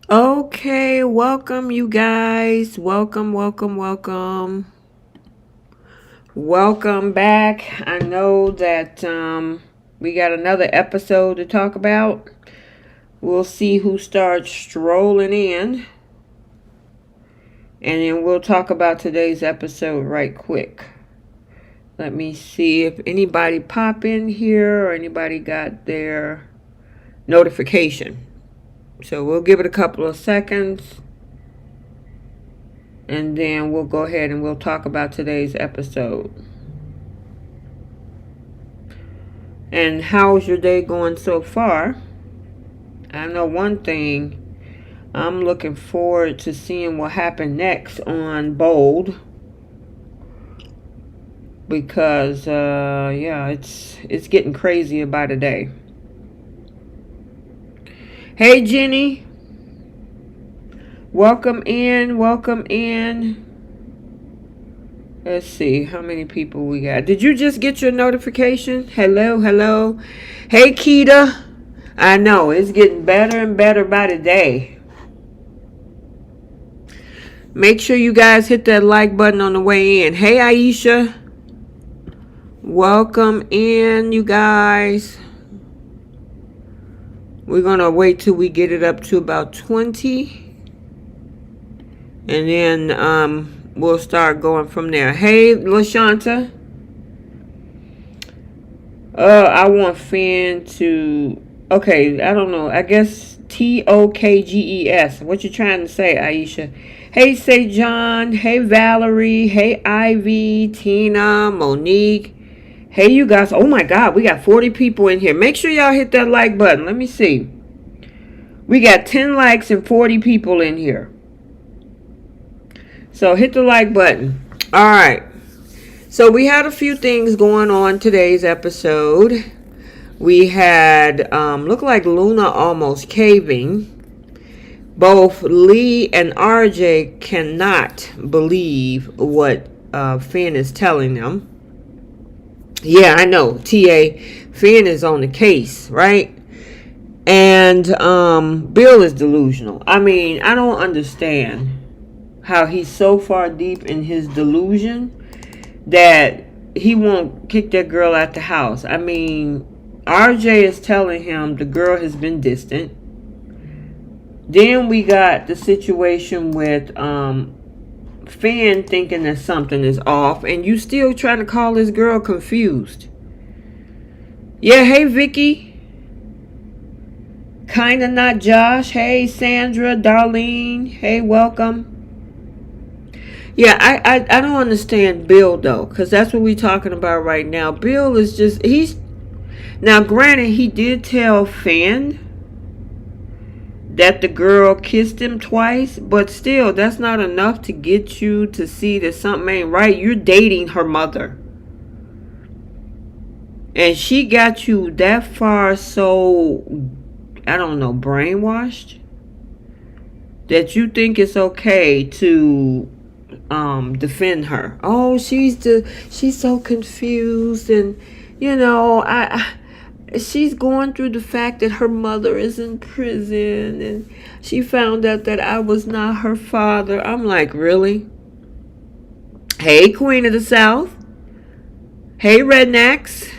Okay, welcome you guys. Welcome, welcome, welcome. Welcome back. I know that we got another episode to talk about. We'll see who starts strolling in. And then we'll talk about today's episode right quick. Let me see if anybody pop in here or anybody got their notification. So we'll give it a couple of seconds. And then we'll go ahead and we'll talk about today's episode. And how's your day going so far? I know one thing. I'm looking forward to seeing what happened next on Bold. Because, yeah, it's getting crazier by the day. Hey, Jenny. Welcome in. Welcome in. Let's see how many people we got. Did you just get your notification? Hello, hello. Hey, Keita. I know, it's getting better and better by the day. Make sure you guys hit that like button on the way in. Hey, Aisha. Welcome in, you guys. We're going to wait till we get it up to about 20. And then we'll start going from there. Hey, LaShanta. I want Fan to... Okay, I don't know. I guess TOKGES. What you trying to say, Aisha? Hey, Say John. Hey, Valerie. Hey, Ivy. Tina. Monique. Hey, you guys. Oh, my God. We got 40 people in here. Make sure y'all hit that like button. Let me see. We got 10 likes and 40 people in here. So hit the like button. All right. So we had a few things going on today's episode. We had, looked like Luna almost caving. Both Lee and RJ cannot believe what Finn is telling them. Yeah, I know. TA, Finn is on the case, right? And Bill is delusional. I mean, I don't understand how he's so far deep in his delusion that he won't kick that girl out the house. I mean, RJ is telling him the girl has been distant. Then we got the situation with Finn thinking that something is off, and you still trying to call this girl confused. Yeah, hey Vicky. Kinda not Josh. Hey Sandra, Darlene. Hey, welcome. Yeah, I don't understand Bill though, because that's what we're talking about right now. Bill is just, he's, now granted he did tell Finn that the girl kissed him twice, but still that's not enough to get you to see that something ain't right. You're dating her mother. And she got you that far so, I don't know, brainwashed that you think it's okay to defend her. Oh, she's so confused, and you know, she's going through the fact that her mother is in prison and she found out that I was not her father. I'm like, really? Hey, Queen of the South. Hey, Rednecks.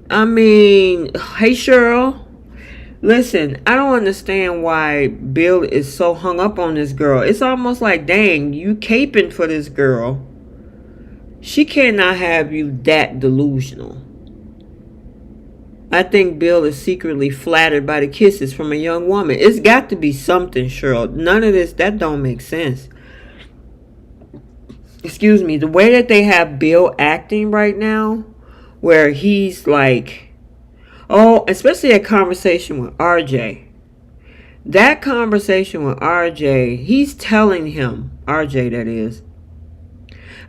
I mean, hey, Cheryl. Listen, I don't understand why Bill is so hung up on this girl. It's almost like, dang, you caping for this girl. She cannot have you that delusional. I think Bill is secretly flattered by the kisses from a young woman. It's got to be something, Cheryl. None of this, that don't make sense. Excuse me, the way that they have Bill acting right now, where he's like, oh, especially that conversation with RJ. That conversation with RJ, he's telling him, RJ that is,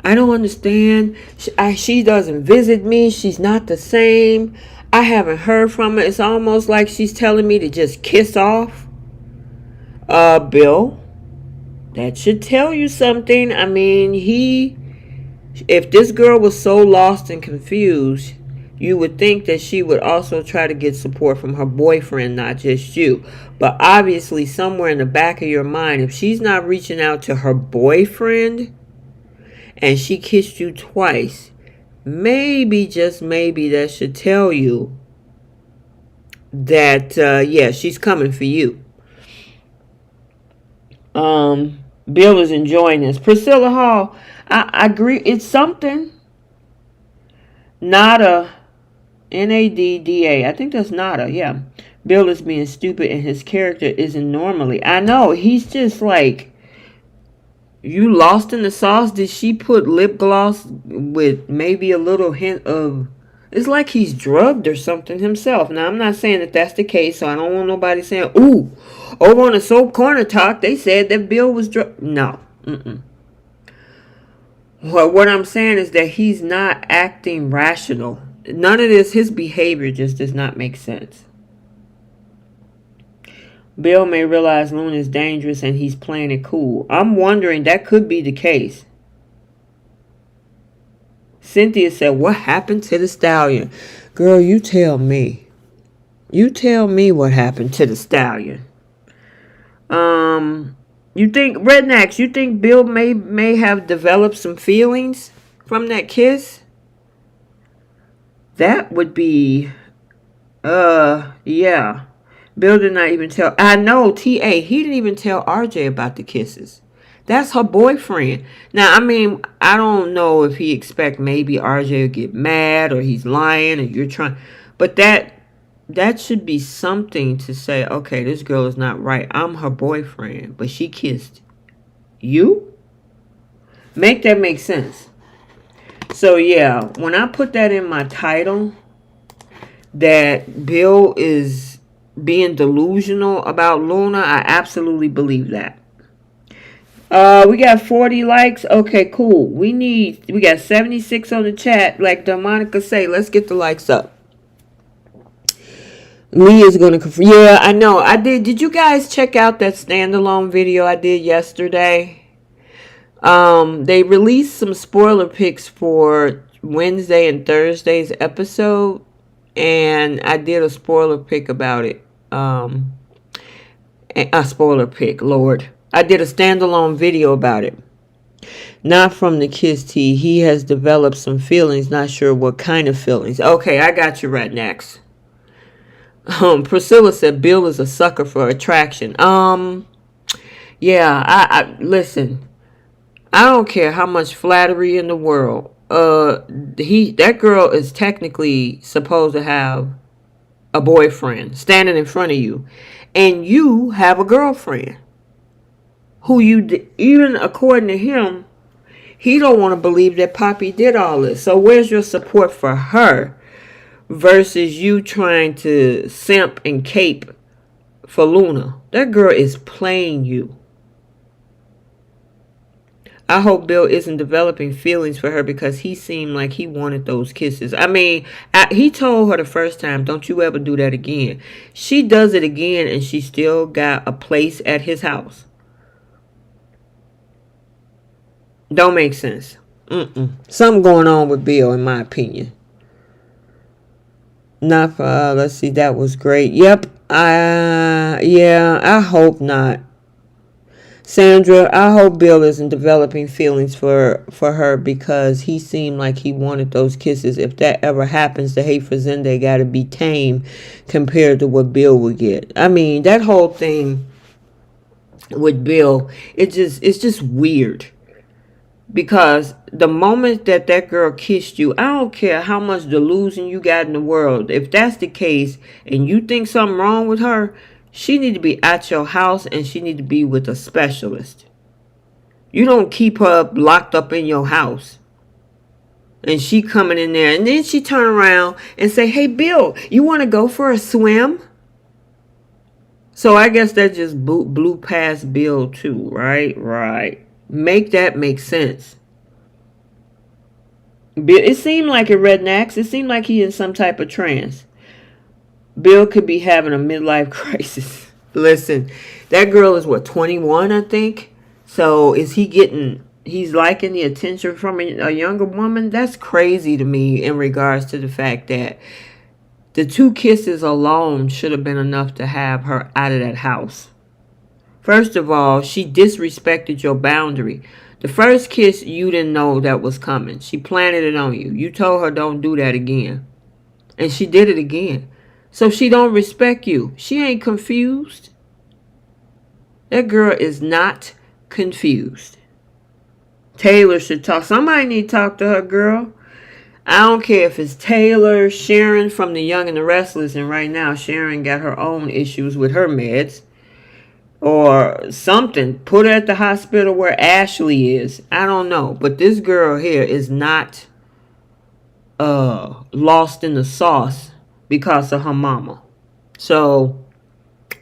I don't understand. She doesn't visit me. She's not the same. I haven't heard from her. It's almost like she's telling me to just kiss off. Bill, that should tell you something. I mean, if this girl was so lost and confused, you would think that she would also try to get support from her boyfriend, not just you. But obviously, somewhere in the back of your mind, if she's not reaching out to her boyfriend and she kissed you twice, maybe, just maybe, that should tell you that, yeah, she's coming for you. Bill is enjoying this. Priscilla Hall, I agree. It's something. Nada. Nadda. I think that's Nada. Yeah. Bill is being stupid and his character isn't normally. I know. He's just like, you lost in the sauce. Did she put lip gloss with maybe a little hint of... It's like he's drugged or something himself. Now, I'm not saying that that's the case, so I don't want nobody saying, ooh, over on the Soap Corner Talk, they said that Bill was drugged. No. Well, what I'm saying is that he's not acting rational. None of this, his behavior just does not make sense. Bill may realize Luna is dangerous and he's playing it cool. I'm wondering, that could be the case. Cynthia said, what happened to the stallion? Girl, you tell me. You tell me what happened to the stallion. You think, Rednecks, you think Bill may have developed some feelings from that kiss? That would be, yeah. Bill did not even tell, I know, T.A., he didn't even tell RJ about the kisses. That's her boyfriend. Now, I mean, I don't know if he expect maybe RJ will get mad or he's lying or you're trying. But that should be something to say, okay, this girl is not right. I'm her boyfriend, but she kissed you? Make that make sense. So, yeah, when I put that in my title, that Bill is being delusional about Luna, I absolutely believe that. We got 40 likes. Okay, cool. We got 76 on the chat. Like Monica say, let's get the likes up. Lee is going to... Yeah, I know. I did. Did you guys check out that standalone video I did yesterday? They released some spoiler pics for Wednesday and Thursday's episode. And I did a spoiler pic about it. A spoiler pic, Lord. I did a standalone video about it. Not from the Kiss T. He has developed some feelings. Not sure what kind of feelings. Okay, I got you right next. Priscilla said Bill is a sucker for attraction. Yeah, I listen. I don't care how much flattery in the world. That girl is technically supposed to have a boyfriend standing in front of you, and you have a girlfriend who even according to him, he don't want to believe that Poppy did all this. So where's your support for her versus you trying to simp and cape for Luna? That girl is playing you. I hope Bill isn't developing feelings for her because he seemed like he wanted those kisses. I mean, he told her the first time, don't you ever do that again. She does it again and she still got a place at his house. Don't make sense. Something going on with Bill, in my opinion. Not for, let's see, that was great. Yep. Yeah, I hope not. Sandra, I hope Bill isn't developing feelings for her because he seemed like he wanted those kisses. If that ever happens, the hate for Zende got to be tame compared to what Bill would get. I mean, that whole thing with Bill, it's just weird. Because the moment that girl kissed you, I don't care how much delusion you got in the world. If that's the case and you think something wrong with her, she need to be at your house and she need to be with a specialist. You don't keep her locked up in your house. And she coming in there and then she turn around and say, hey, Bill, you want to go for a swim? So I guess that just blew past Bill too, right? Right. Make that make sense. It seemed like a Rednecks. It seemed like he in some type of trance. Bill could be having a midlife crisis. Listen, that girl is what, 21, I think? So is he getting he's liking the attention from a younger woman. That's crazy to me in regards to the fact that the 2 kisses alone should have been enough to have her out of that house. First of all, she disrespected your boundary. The first kiss, you didn't know that was coming. She planted it on you. You told her don't do that again. And she did it again. So she don't respect you. She ain't confused. That girl is not confused. Taylor should talk. Somebody need to talk to her, girl. I don't care if it's Taylor, Sharon from The Young and the Restless, and right now Sharon got her own issues with her meds. Or something. Put her at the hospital where Ashley is. I don't know. But this girl here is not lost in the sauce because of her mama. So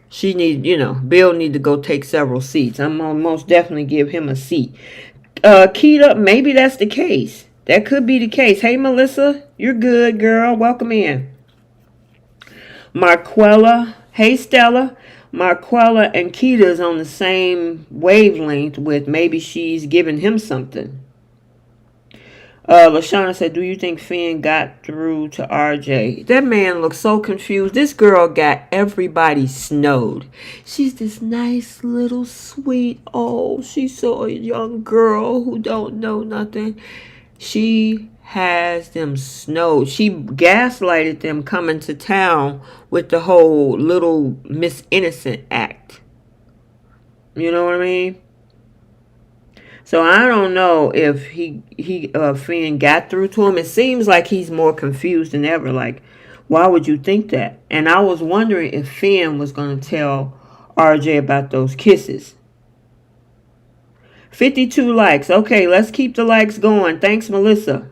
she need, Bill need to go take several seats. I'm gonna most definitely give him a seat. Keita, maybe that's the case. That could be the case. Hey, Melissa, you're good, girl. Welcome in. Marquella. Hey, Stella. Marquella and Keita is on the same wavelength with maybe she's giving him something. LaShawna said, do you think Finn got through to RJ? That man looks so confused. This girl got everybody snowed. She's this nice little sweet. Oh, she's so a young girl who don't know nothing. She has them snowed. She gaslighted them coming to town with the whole little Miss Innocent act. You know what I mean? So I don't know if Finn got through to him. It seems like he's more confused than ever. Like, why would you think that? And I was wondering if Finn was going to tell RJ about those kisses. 52 likes. Okay, let's keep the likes going. Thanks, Melissa.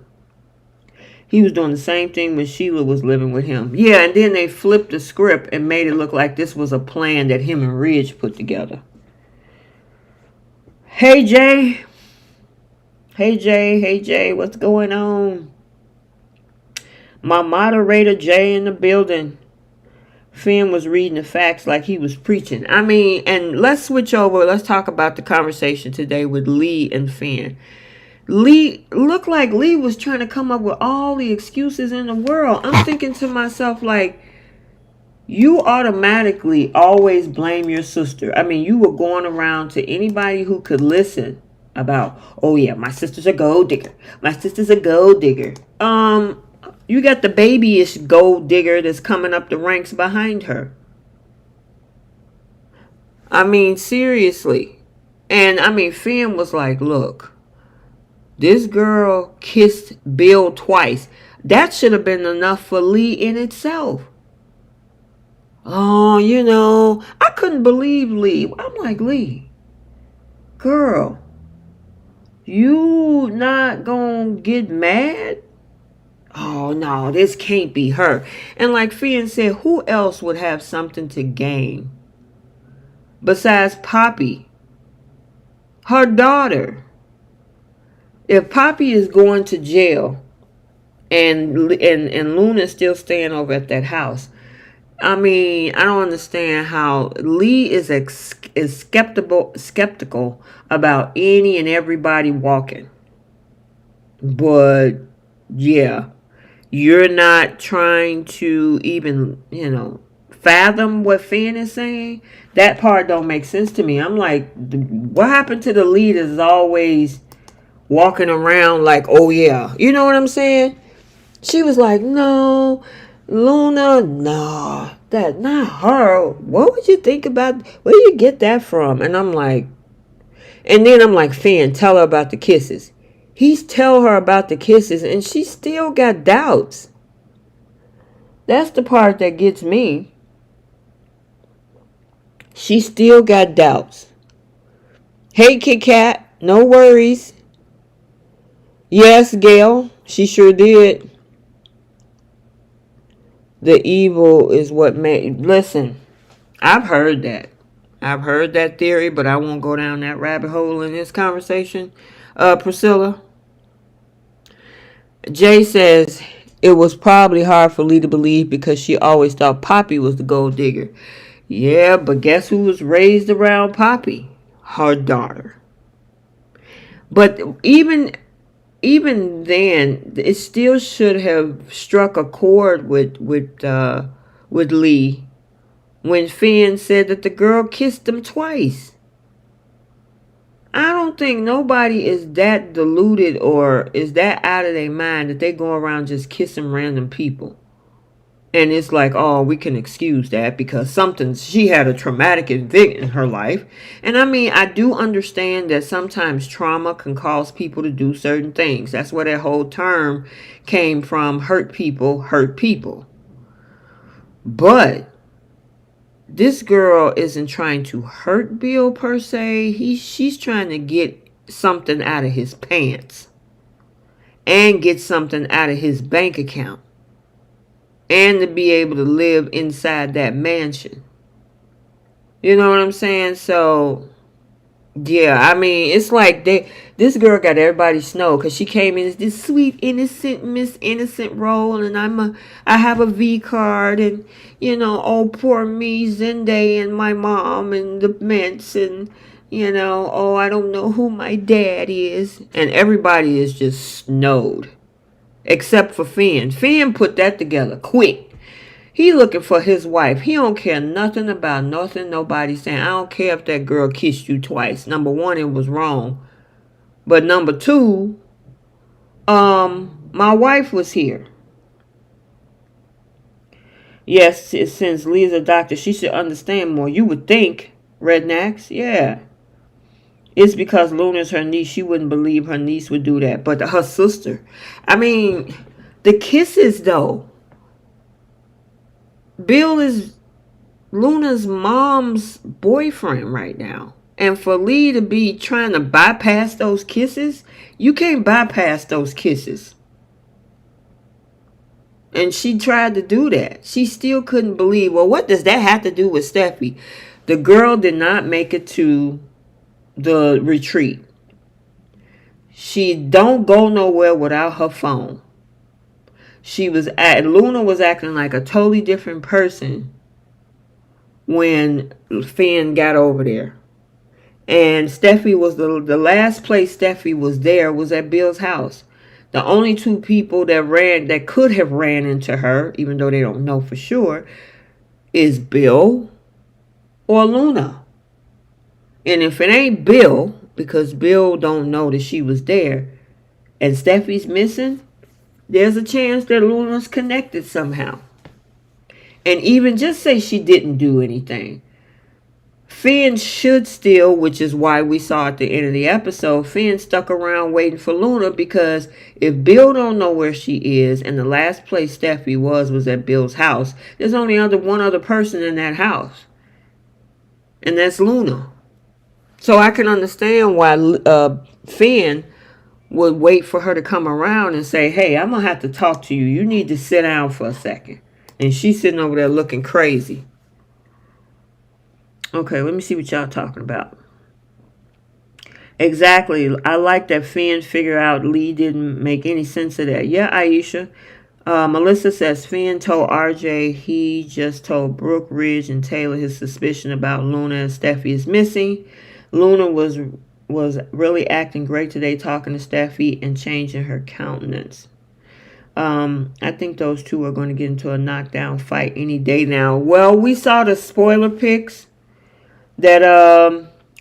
He was doing the same thing when Sheila was living with him. Yeah, and then they flipped the script and made it look like this was a plan that him and Ridge put together. Hey, Jay. Hey, Jay. Hey, Jay. What's going on? My moderator, Jay, in the building. Finn was reading the facts like he was preaching. I mean, and let's switch over. Let's talk about the conversation today with Lee and Finn. Lee looked like Lee was trying to come up with all the excuses in the world. I'm thinking to myself, like, you automatically always blame your sister. I mean, you were going around to anybody who could listen about, oh yeah, my sister's a gold digger. My sister's a gold digger. You got the babyish gold digger that's coming up the ranks behind her. I mean, seriously. And I mean, Finn was like, look, this girl kissed Bill twice. That should have been enough for Lee in itself. Oh, I couldn't believe Lee. I'm like, Lee, girl, you not gonna get mad? Oh, no, this can't be her. And like Finn said, who else would have something to gain besides Poppy? Her daughter. If Poppy is going to jail and Luna's still staying over at that house, I mean, I don't understand how Lee is skeptical about any and everybody walking. But, yeah, you're not trying to even, fathom what Finn is saying. That part don't make sense to me. I'm like, what happened to the Lee that's always walking around like, oh, yeah. You know what I'm saying? She was like, no, Luna, no, that not her. What would you think about? Where do you get that from? And I'm like, Finn, tell her about the kisses. He's tell her about the kisses, and she still got doubts. That's the part that gets me. She still got doubts. Hey, Kit Kat, no worries. Yes, Gail, she sure did. The evil is what made... Listen, I've heard that. I've heard that theory, but I won't go down that rabbit hole in this conversation. Priscilla. Jay says it was probably hard for Lee to believe because she always thought Poppy was the gold digger. Yeah, but guess who was raised around Poppy? Her daughter. But even then, it still should have struck a chord with Lee when Finn said that the girl kissed him twice. I don't think nobody is that deluded or is that out of their mind that they go around just kissing random people. And it's like, oh, we can excuse that because she had a traumatic event in her life. And I mean, I do understand that sometimes trauma can cause people to do certain things. That's where that whole term came from. Hurt people hurt people. But this girl isn't trying to hurt Bill per se. She's trying to get something out of his pants and get something out of his bank account and to be able to live inside that mansion. You know what I'm saying? So yeah, I mean, it's like this girl got everybody snowed because she came in as this sweet, innocent, Miss Innocent role, and I have a V card, and oh poor me, Zende, and my mom, and the Mets, and oh I don't know who my dad is, and everybody is just snowed, except for Finn. Finn put that together quick. He looking for his wife. He don't care nothing about nothing nobody's saying. I don't care if that girl kissed you twice. Number one, it was wrong. But number two, my wife was here. Yes, since Lee's a doctor, she should understand more. You would think, rednecks, yeah. It's because Luna's her niece. She wouldn't believe her niece would do that. But her sister. I mean, the kisses, though. Bill is Luna's mom's boyfriend right now. And for Lee to be trying to bypass those kisses, you can't bypass those kisses. And she tried to do that. She still couldn't believe, well, what does that have to do with Steffi? The girl did not make it to the retreat. She don't go nowhere without her phone. Luna was acting like a totally different person when Finn got over there. And Steffi was the last place Steffi was there was at Bill's house. The only two people that could have ran into her, even though they don't know for sure, is Bill or Luna. And if it ain't Bill, because Bill don't know that she was there, and Steffi's missing, there's a chance that Luna's connected somehow. And even just say she didn't do anything. Finn should still, which is why we saw at the end of the episode, Finn stuck around waiting for Luna, because if Bill don't know where she is and the last place Steffi was at Bill's house, there's only one other person in that house. And that's Luna. So I can understand why Finn would wait for her to come around and say, hey, I'm going to have to talk to you. You need to sit down for a second. And she's sitting over there looking crazy. Okay, let me see what y'all talking about. Exactly. I like that Finn figured out Lee didn't make any sense of that. Yeah, Aisha. Melissa says Finn told RJ he just told Brooke, Ridge, and Taylor his suspicion about Luna and Steffi is missing. Luna was really acting great today, talking to Steffi and changing her countenance. I think those two are going to get into a knockdown fight any day now. Well, we saw the spoiler pics that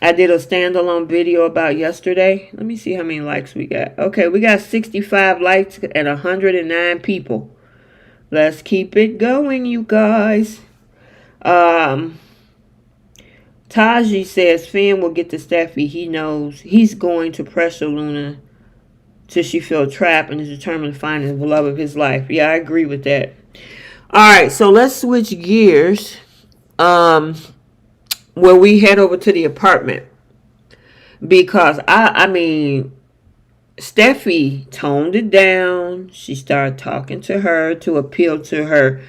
I did a standalone video about yesterday. Let me see how many likes we got. Okay, we got 65 likes and 109 people. Let's keep it going, you guys. Taji says Finn will get to Steffi. He knows he's going to pressure Luna till she feels trapped and is determined to find the love of his life. Yeah, I agree with that. Alright, so let's switch gears. Where we head over to the apartment. Because, I mean, Steffi toned it down. She started talking to her to appeal to her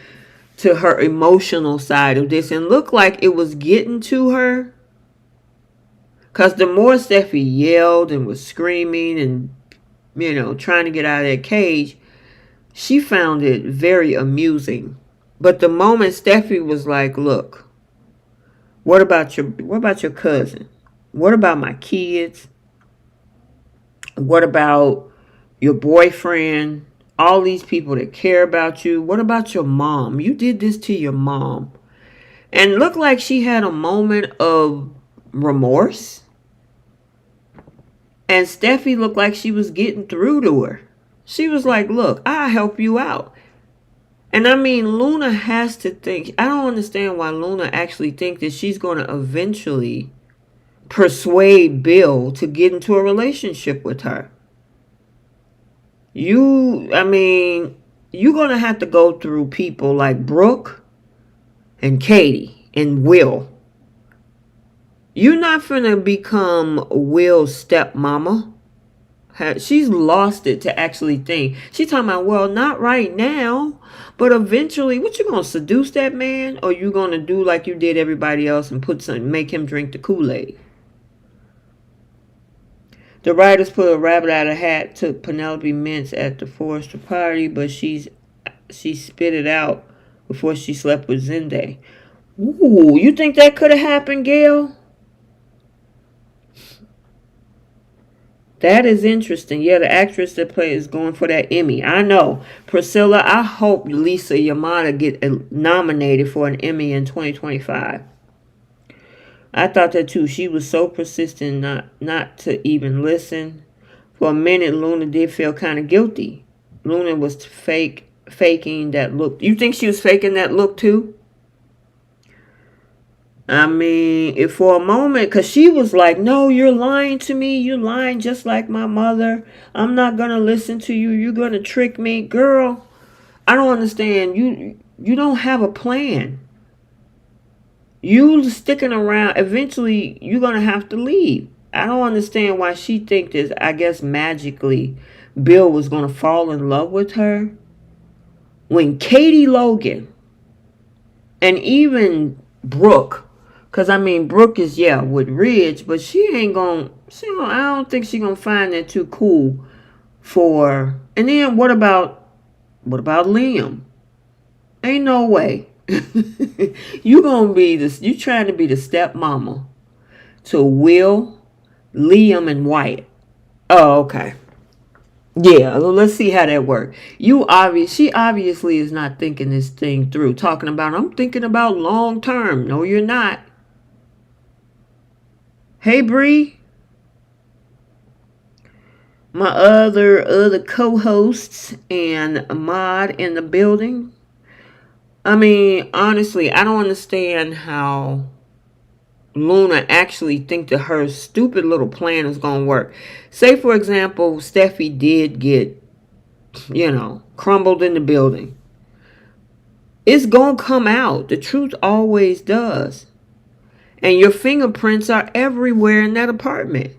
emotional side of this, and looked like it was getting to her, because the more Steffi yelled and was screaming and trying to get out of that cage, she found it very amusing. But the moment Steffi was like, look, what about your cousin? What about my kids? What about your boyfriend? All these people that care about you. What about your mom? You did this to your mom. And looked like she had a moment of remorse. And Steffi looked like she was getting through to her. She was like, look, I'll help you out. And I mean, Luna has to think. I don't understand why Luna actually thinks that she's going to eventually persuade Bill to get into a relationship with her. You're going to have to go through people like Brooke and Katie and Will. You're not finna become Will's stepmama. She's lost it to actually think. She's talking about, well, not right now, but eventually. What, you gonna seduce that man, or you gonna do like you did everybody else and make him drink the Kool-Aid? The writers put a rabbit out of a hat, took Penelope Mintz at the Forrester party, but she spit it out before she slept with Zende. Ooh, you think that could have happened, Gail? That is interesting. Yeah, the actress that plays is going for that Emmy. I know. Priscilla, I hope Lisa Yamada get nominated for an Emmy in 2025. I thought that too. She was so persistent not to even listen. For a minute, Luna did feel kind of guilty. Luna was faking that look. You think she was faking that look too? I mean, if for a moment, because she was like, no, you're lying to me. You're lying just like my mother. I'm not going to listen to you. You're going to trick me. Girl, I don't understand. You don't have a plan. You sticking around, eventually you're going to have to leave. I don't understand why she thinks this. I guess magically Bill was going to fall in love with her. When Katie Logan and even Brooke, because I mean, Brooke is, with Ridge, but I don't think she's going to find that too cool for, and then what about Liam? Ain't no way. You trying to be the stepmama to Will, Liam, and Wyatt. Oh, okay. Yeah, let's see how that works. She obviously is not thinking this thing through. Talking about, I'm thinking about long term. No, you're not. Hey, Bree. My other co-hosts and Ahmad in the building. I mean, honestly, I don't understand how Luna actually think that her stupid little plan is going to work. Say, for example, Steffi did get, crumbled in the building. It's going to come out. The truth always does. And your fingerprints are everywhere in that apartment.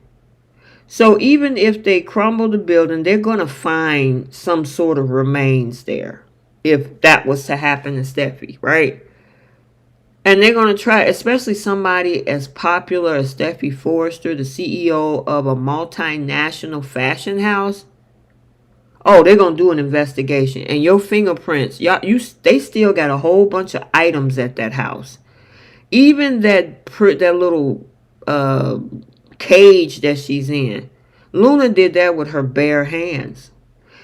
So even if they crumble the building, they're going to find some sort of remains there. If that was to happen to Steffi, right? And they're going to try, especially somebody as popular as Steffi Forrester, the CEO of a multinational fashion house. Oh, they're going to do an investigation. And your fingerprints, they still got a whole bunch of items at that house. Even that little cage that she's in. Luna did that with her bare hands.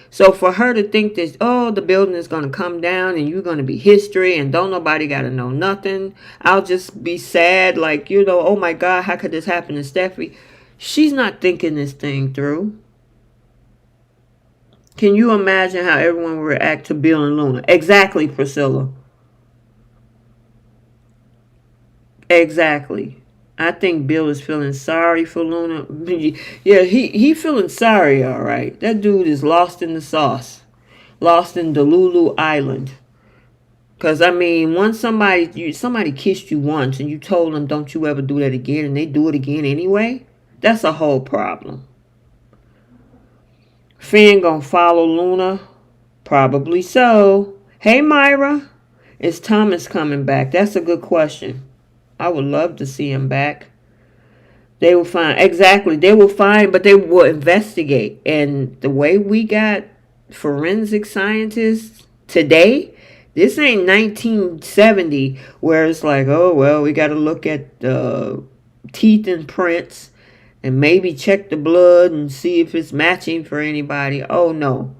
So for her to think that, the building is going to come down and you're going to be history and don't nobody got to know nothing. I'll just be sad like, oh my God, how could this happen to Steffi? She's not thinking this thing through. Can you imagine how everyone would react to Bill and Luna? Exactly, Priscilla. Exactly. I think Bill is feeling sorry for Luna. Yeah, he feeling sorry, all right. That dude is lost in the sauce. Lost in Delulu Island. Because, I mean, once somebody kissed you once and you told them, don't you ever do that again, and they do it again anyway, that's a whole problem. Finn gonna follow Luna? Probably so. Hey, Myra. Is Thomas coming back? That's a good question. I would love to see him back. They will find, exactly, they will find, but they will investigate. And the way we got forensic scientists today, this ain't 1970 where it's like, oh, well, we got to look at teeth and prints and maybe check the blood and see if it's matching for anybody. Oh no.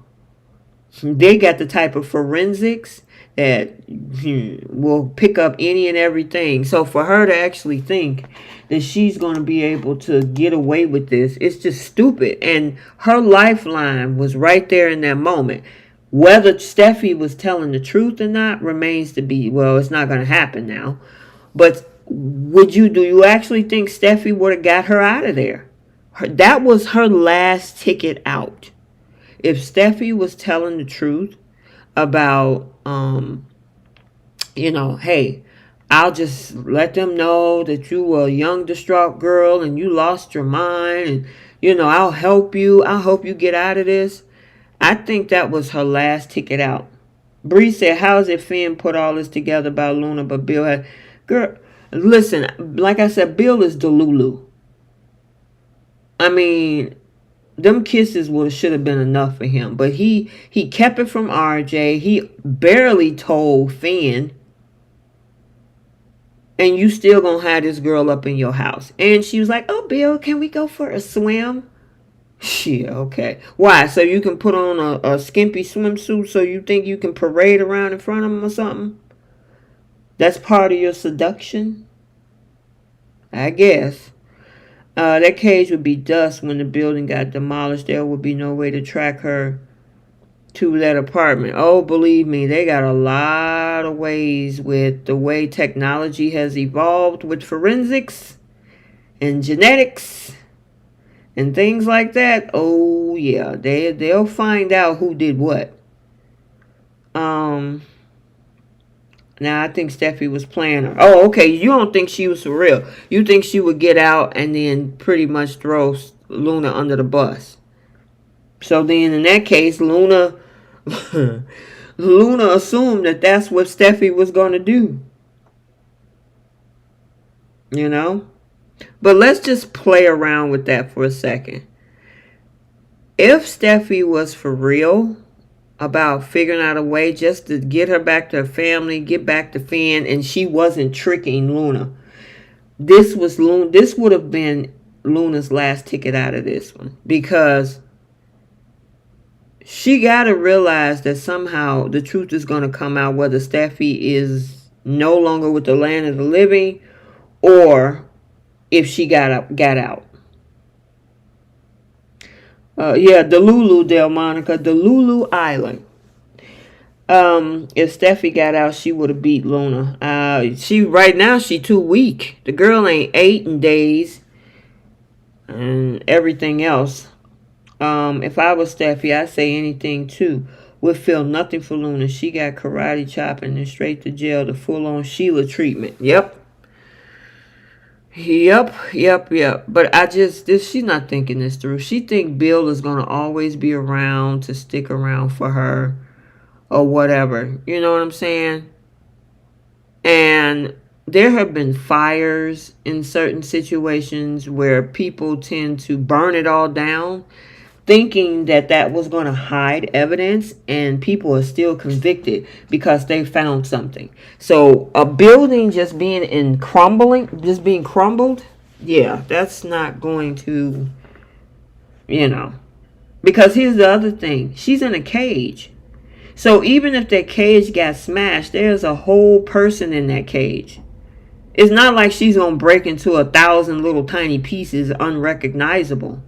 They got the type of forensics that will pick up any and everything. So for her to actually think that she's going to be able to get away with this, it's just stupid. And her lifeline was right there in that moment. Whether Steffi was telling the truth or not remains to be, well, it's not going to happen now. But do you actually think Steffi would have got her out of there? That was her last ticket out. If Steffi was telling the truth about, hey, I'll just let them know that you were a young, distraught girl and you lost your mind, and, I'll help you. I'll help you get out of this. I think that was her last ticket out. Bree said, how is it Finn put all this together about Luna, but Bill had... Girl, listen, like I said, Bill is Delulu. I mean, them kisses should have been enough for him. But he kept it from RJ. He barely told Finn. And you still gonna have this girl up in your house. And she was like, oh, Bill, can we go for a swim? Yeah, okay. Why? So you can put on a skimpy swimsuit so you think you can parade around in front of him or something? That's part of your seduction? I guess. That cage would be dust when the building got demolished. There would be no way to track her to that apartment. Oh, believe me, they got a lot of ways with the way technology has evolved with forensics and genetics and things like that. Oh, yeah, they'll find out who did what. Now, I think Steffi was playing her. Oh, okay. You don't think she was for real. You think she would get out and then pretty much throw Luna under the bus. So then in that case, Luna assumed that that's what Steffi was going to do. But let's just play around with that for a second. If Steffi was for real about figuring out a way just to get her back to her family, get back to Finn, and she wasn't tricking Luna, this would have been Luna's last ticket out of this one, because she got to realize that somehow the truth is going to come out, whether Steffi is no longer with the land of the living or if she got out. Delulu, Delmonica, Delulu Island. If Steffi got out, she would have beat Luna. Right now she too weak. The girl ain't 8 days and everything else. If I was Steffi, I'd say anything too. Would feel nothing for Luna. She got karate chopping and straight to jail. The full-on Sheila treatment. Yep. But she's not thinking this through. She think Bill is going to always be around to stick around for her or whatever. You know what I'm saying? And there have been fires in certain situations where people tend to burn it all down, thinking that was going to hide evidence, and people are still convicted because they found something. So a building just being crumbled, yeah, that's not going to, because here's the other thing. She's in a cage. So even if that cage got smashed, there's a whole person in that cage. It's not like she's going to break into 1,000 little tiny pieces unrecognizable.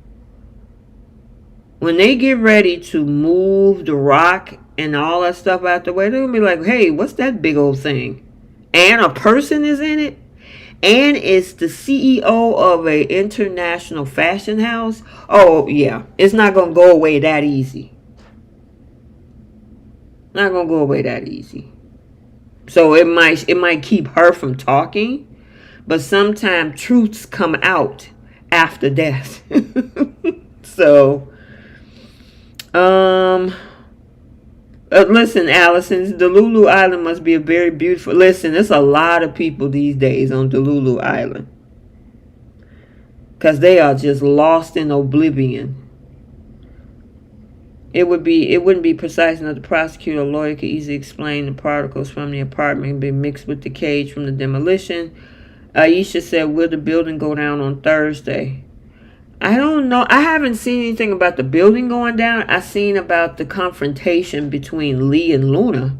When they get ready to move the rock and all that stuff out the way, they're going to be like, hey, what's that big old thing? And a person is in it? And it's the CEO of an international fashion house? Oh, yeah. It's not going to go away that easy. Not going to go away that easy. So it might keep her from talking, but sometimes truths come out after death. So... listen, Allison, Delulu Island must be a very beautiful... Listen, there's a lot of people these days on Delulu Island. Because they are just lost in oblivion. It wouldn't be precise enough. The prosecutor or lawyer could easily explain the particles from the apartment being mixed with the cage from the demolition. Aisha said, will the building go down on Thursday? I don't know. I haven't seen anything about the building going down. I seen about the confrontation between Lee and Luna.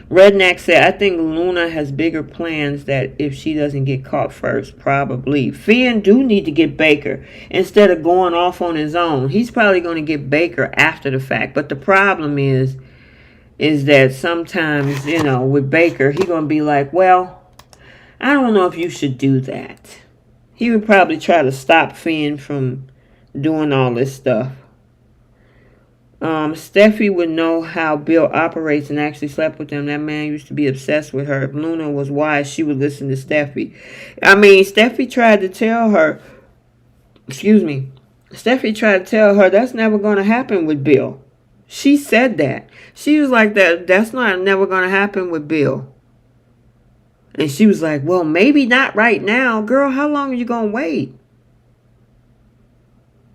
Redneck said, I think Luna has bigger plans that if she doesn't get caught first, probably. Finn do need to get Baker instead of going off on his own. He's probably going to get Baker after the fact. But the problem is that sometimes, with Baker, he going to be like, well, I don't know if you should do that. He would probably try to stop Finn from doing all this stuff. Steffi would know how Bill operates and actually slept with him. That man used to be obsessed with her. If Luna was wise, she would listen to Steffi. Steffi tried to tell her, Steffi tried to tell her that's never going to happen with Bill. She said that. She was like, that's never going to happen with Bill. And she was like, well, maybe not right now. Girl, how long are you going to wait?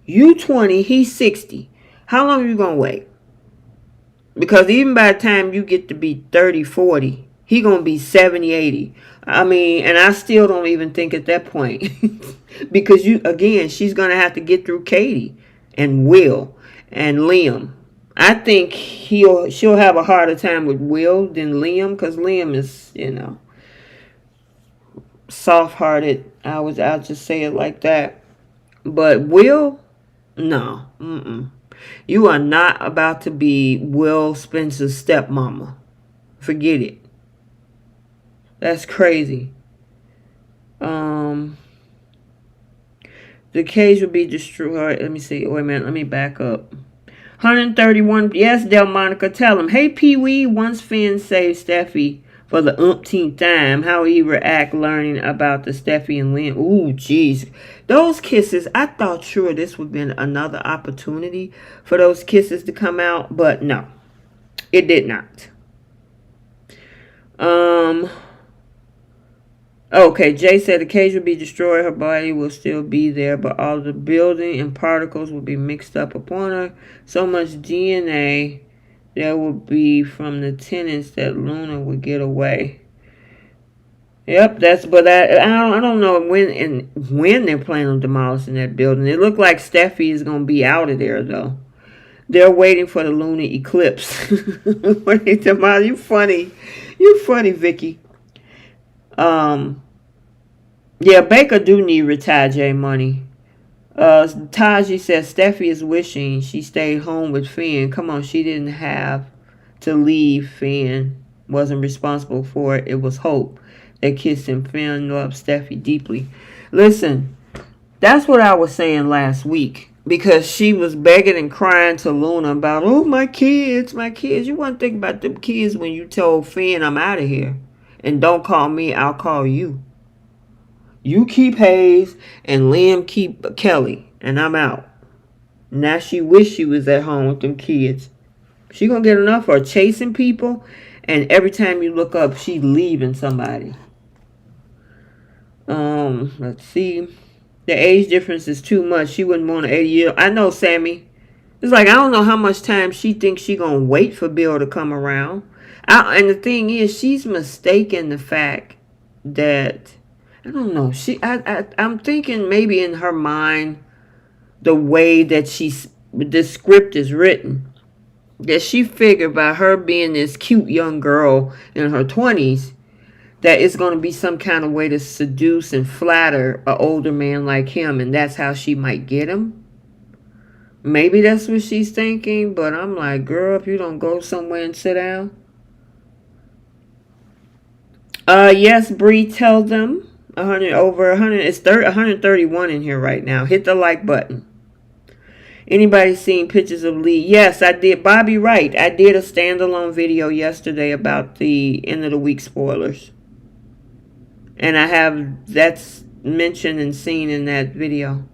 You 20, he's 60. How long are you going to wait? Because even by the time you get to be 30, 40, he going to be 70, 80. And I still don't even think at that point. Because, she's going to have to get through Katie and Will and Liam. I think she'll have a harder time with Will than Liam. Because Liam is, soft-hearted. I'll just say it like that. But Will, no. You are not about to be Will Spencer's stepmama. Forget it. That's crazy. The cage will be destroyed. Let me see. Wait a minute. Let me back up. 131. Yes, Delmonica. Tell him. Hey, Pee-wee. Once Finn saved Steffi for the umpteenth time, how he react learning about the Steffi and Lynn. Ooh, jeez. Those kisses, I thought sure this would have been another opportunity for those kisses to come out, but no. It did not. Okay, Jay said the cage will be destroyed. Her body will still be there, but all the building and particles will be mixed up upon her. So much DNA there will be from the tenants that Luna would get away. Yep, but I don't know when they're planning on demolishing that building. It looked like Steffi is gonna be out of there though. They're waiting for the lunar eclipse. When they demolish, you funny, Vicky. Yeah, Baker do need retired J money. Taji says Steffi is wishing she stayed home with Finn. Come on, she didn't have to leave. Finn wasn't responsible for it. It was Hope that kissed him. Finn loved Steffi deeply. Listen, that's what I was saying last week. Because she was begging and crying to Luna about, oh, my kids. You want to think about them kids when you told Finn I'm out of here. And don't call me, I'll call you. You keep Hayes and Liam keep Kelly. And I'm out. Now she wish she was at home with them kids. She gonna get enough for chasing people. And every time you look up, she's leaving somebody. Let's see. The age difference is too much. She wouldn't want an 80-year-old. I know, Sammy. It's like, I don't know how much time she thinks she gonna wait for Bill to come around. And the thing is, she's mistaken the fact that, I don't know. I'm thinking maybe in her mind, the way that this script is written, that she figured by her being this cute young girl in her 20s, that it's going to be some kind of way to seduce and flatter an older man like him, and that's how she might get him. Maybe that's what she's thinking, but I'm like, girl, if you don't go somewhere and sit down. Yes, Bree, tell them 100. It's 131 in here right now. Hit the like button. Anybody seen pictures of Lee? Yes, I did. Bobby Wright. I did a standalone video yesterday about the end of the week spoilers. And that's mentioned and seen in that video.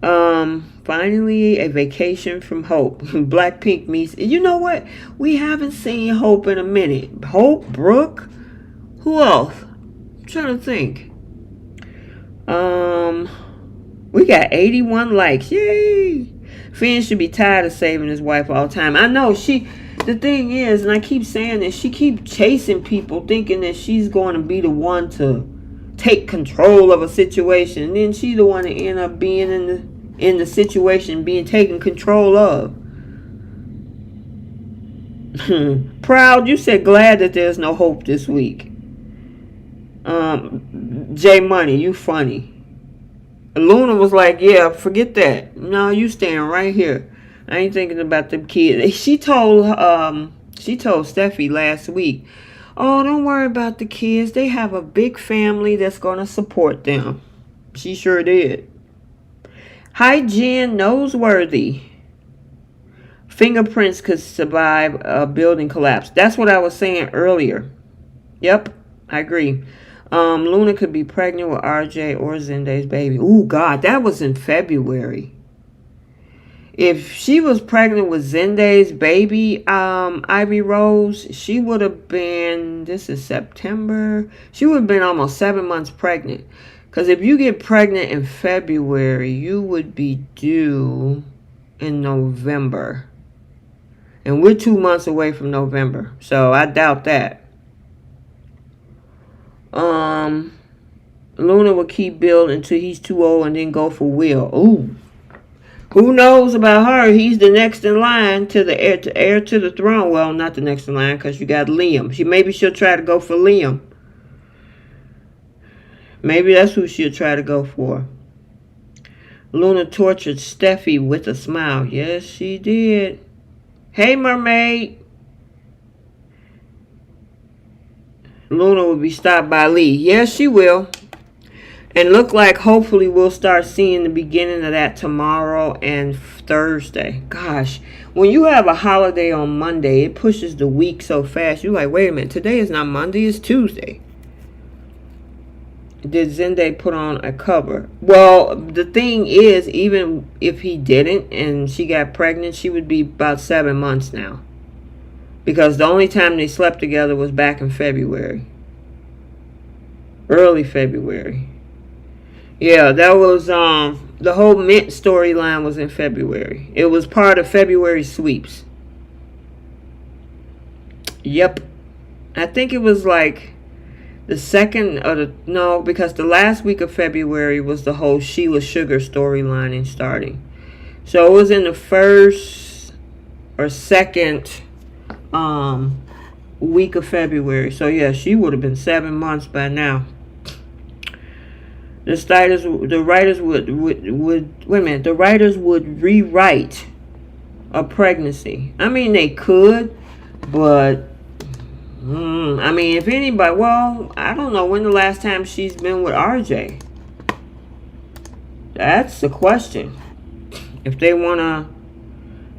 Finally, a vacation from Hope. Blackpink meets. You know what? We haven't seen Hope in a minute. Hope, Brooke. Who else? I'm trying to think. We got 81 likes. Yay! Finn should be tired of saving his wife all the time. I know the thing is, and I keep saying this, she keeps chasing people thinking that she's going to be the one to take control of a situation. And then she the one that end up being in the situation, being taken control of. Proud, you said glad that there's no hope this week. J Money, you funny. Luna was like, yeah, forget that. No, you staying right here. I ain't thinking about them kids. She told Steffi last week, oh, don't worry about the kids. They have a big family that's going to support them. She sure did. Hi, Jen Noseworthy. Fingerprints could survive a building collapse. That's what I was saying earlier. Yep, I agree. Luna could be pregnant with RJ or Zenday's baby. Ooh, God, that was in February. If she was pregnant with Zenday's baby, Ivy Rose, she would have been, this is September, she would have been almost 7 months pregnant. Because if you get pregnant in February, you would be due in November. And we're 2 months away from November. So I doubt that. Luna will keep Bill until he's too old and then go for Will. Ooh. Who knows about her? He's the next in line to the heir to the throne. Well, not the next in line because you got Liam. Maybe she'll try to go for Liam. Maybe that's who she'll try to go for. Luna tortured Steffi with a smile. Yes, she did. Hey, mermaid. Luna will be stopped by Lee. Yes, she will. And look like hopefully we'll start seeing the beginning of that tomorrow and Thursday. Gosh, when you have a holiday on Monday, it pushes the week so fast. You're like, wait a minute, today is not Monday, it's Tuesday. Did Zendaya put on a cover? Well, the thing is, even if he didn't and she got pregnant, she would be about 7 months now. Because the only time they slept together was back in February. Early February. Yeah, that was, the whole Mint storyline was in February. It was part of February sweeps. Yep. I think it was like the second, no, because the last week of February was the whole Sheila Sugar storyline and starting. So it was in the first or second week of February. So yeah, she would have been 7 months by now. The writers would rewrite a pregnancy. I mean, they could, but I mean, if anybody, well, I don't know when the last time she's been with RJ. That's the question. If they want to,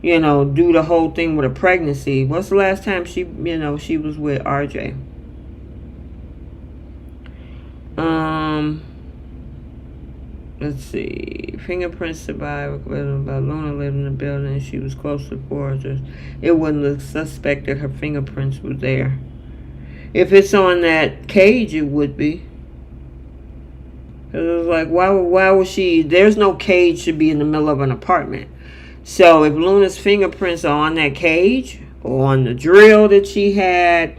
do the whole thing with a pregnancy, what's the last time she was with RJ? Let's see. Fingerprints survived, but Luna lived in the building and she was close to foragers. It wouldn't look suspect that her fingerprints were there. If it's on that cage, it would be. Because it was like, why was she... There's no cage should be in the middle of an apartment. So if Luna's fingerprints are on that cage or on the drill that she had,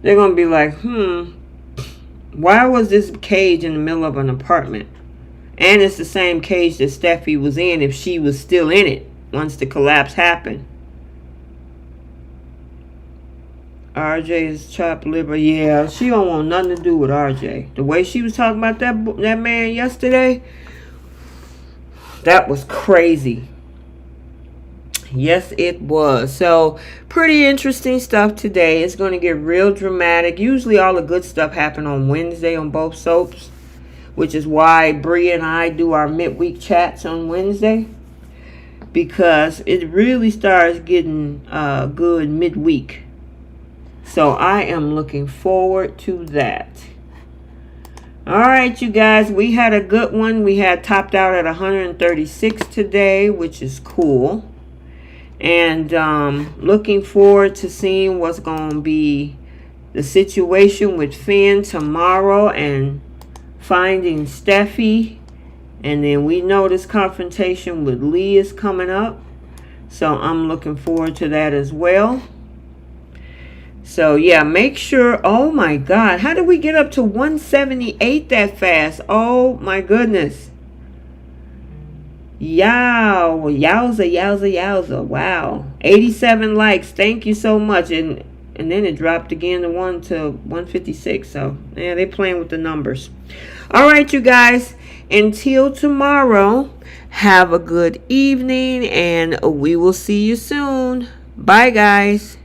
they're going to be like, why was this cage in the middle of an apartment? And it's the same cage that Steffi was in if she was still in it once the collapse happened. RJ's chopped liver. Yeah, she don't want nothing to do with RJ. The way she was talking about that man yesterday, that was crazy. Yes, it was. So, pretty interesting stuff today. It's going to get real dramatic. Usually all the good stuff happen on Wednesday on both soaps, which is why Bree and I do our midweek chats on Wednesday, because it really starts getting good midweek. So I am looking forward to that. All right, you guys, we had a good one. We had topped out at 136 today, which is cool. And looking forward to seeing what's going to be the situation with Finn tomorrow and finding Steffi. And then we know this confrontation with Lee is coming up. So I'm looking forward to that as well. So yeah, make sure. Oh my God, how did we get up to 178 that fast? Oh my goodness. Yowza. Wow. 87 likes. Thank you so much. And then it dropped again to 156. So yeah, they're playing with the numbers. All right, you guys. Until tomorrow, have a good evening, and we will see you soon. Bye, guys.